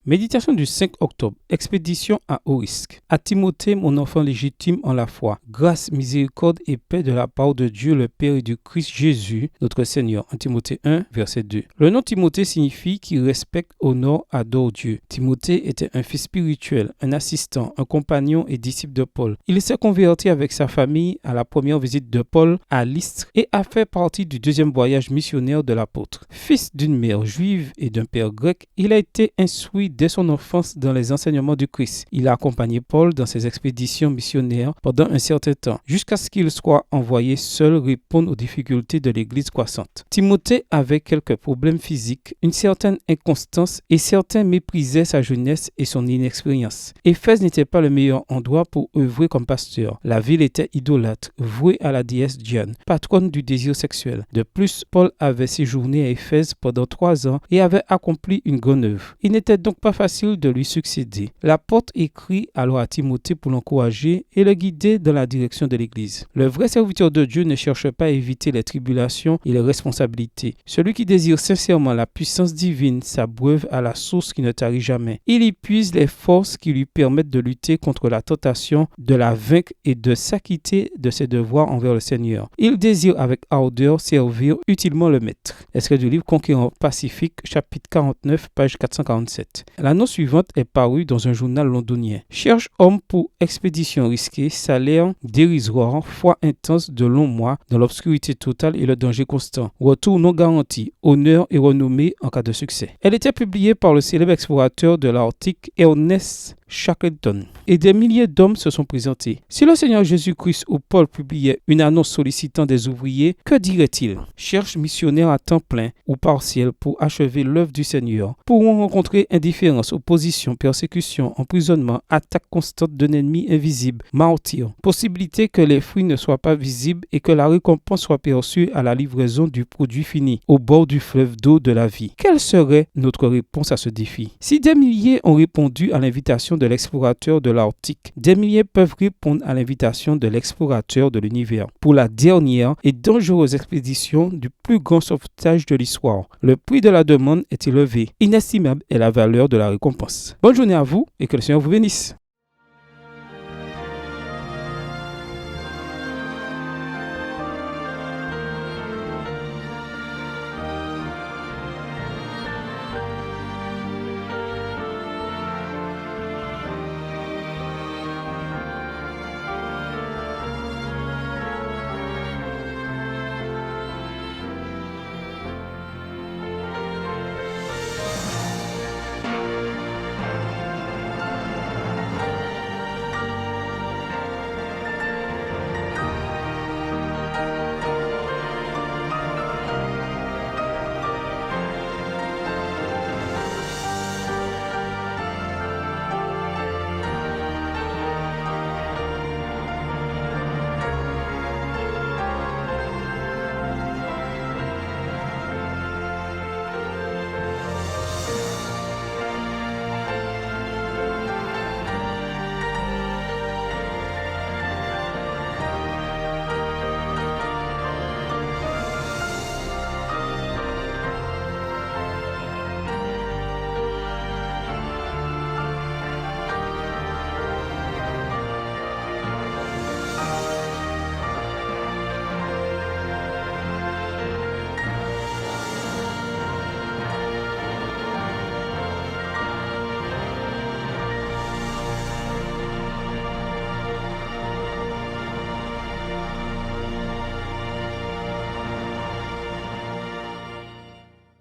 Méditation du 5 octobre. Expédition à haut risque. À Timothée, mon enfant légitime en la foi. Grâce, miséricorde et paix de la part de Dieu le Père et du Christ Jésus, notre Seigneur. En Timothée 1, verset 2. Le nom Timothée signifie qui respecte, honore, adore Dieu. Timothée était un fils spirituel, un assistant, un compagnon et disciple de Paul. Il s'est converti avec sa famille à la première visite de Paul à Lystre et a fait partie du deuxième voyage missionnaire de l'apôtre. Fils d'une mère juive et d'un père grec, il a été instruit dès son enfance dans les enseignements du Christ. Il a accompagné Paul dans ses expéditions missionnaires pendant un certain temps, jusqu'à ce qu'il soit envoyé seul répondre aux difficultés de l'Église croissante. Timothée avait quelques problèmes physiques, une certaine inconstance et certains méprisaient sa jeunesse et son inexpérience. Éphèse n'était pas le meilleur endroit pour œuvrer comme pasteur. La ville était idolâtre, vouée à la déesse Diane, patronne du désir sexuel. De plus, Paul avait séjourné à Éphèse pendant 3 ans et avait accompli une grande œuvre. Il n'était donc pas facile de lui succéder. L'apôtre écrit alors à Timothée pour l'encourager et le guider dans la direction de l'Église. Le vrai serviteur de Dieu ne cherche pas à éviter les tribulations et les responsabilités. Celui qui désire sincèrement la puissance divine s'abreuve à la source qui ne tarit jamais. Il y puise les forces qui lui permettent de lutter contre la tentation, de la vaincre et de s'acquitter de ses devoirs envers le Seigneur. Il désire avec ardeur servir utilement le Maître. Extrait du livre Conquérant Pacifique, chapitre 49, page 447. L'annonce suivante est parue dans un journal londonien. Cherche homme pour expédition risquée, salaire dérisoire, foi intense de longs mois dans l'obscurité totale et le danger constant. Retour non garanti, honneur et renommée en cas de succès. Elle était publiée par le célèbre explorateur de l'Arctique Ernest Shackleton. Et des milliers d'hommes se sont présentés. Si le Seigneur Jésus-Christ ou Paul publiait une annonce sollicitant des ouvriers, que dirait-il? Cherche missionnaires à temps plein ou partiel pour achever l'œuvre du Seigneur. Pourront rencontrer indifférence, opposition, persécution, emprisonnement, attaque constante d'un ennemi invisible, martyr. Possibilité que les fruits ne soient pas visibles et que la récompense soit perçue à la livraison du produit fini, au bord du fleuve d'eau de la vie. Quelle serait notre réponse à ce défi? Si des milliers ont répondu à l'invitation de l'explorateur de l'Arctique, des milliers peuvent répondre à l'invitation de l'explorateur de l'univers pour la dernière et dangereuse expédition du plus grand sauvetage de l'histoire. Le prix de la demande est élevé. Inestimable est la valeur de la récompense. Bonne journée à vous et que le Seigneur vous bénisse.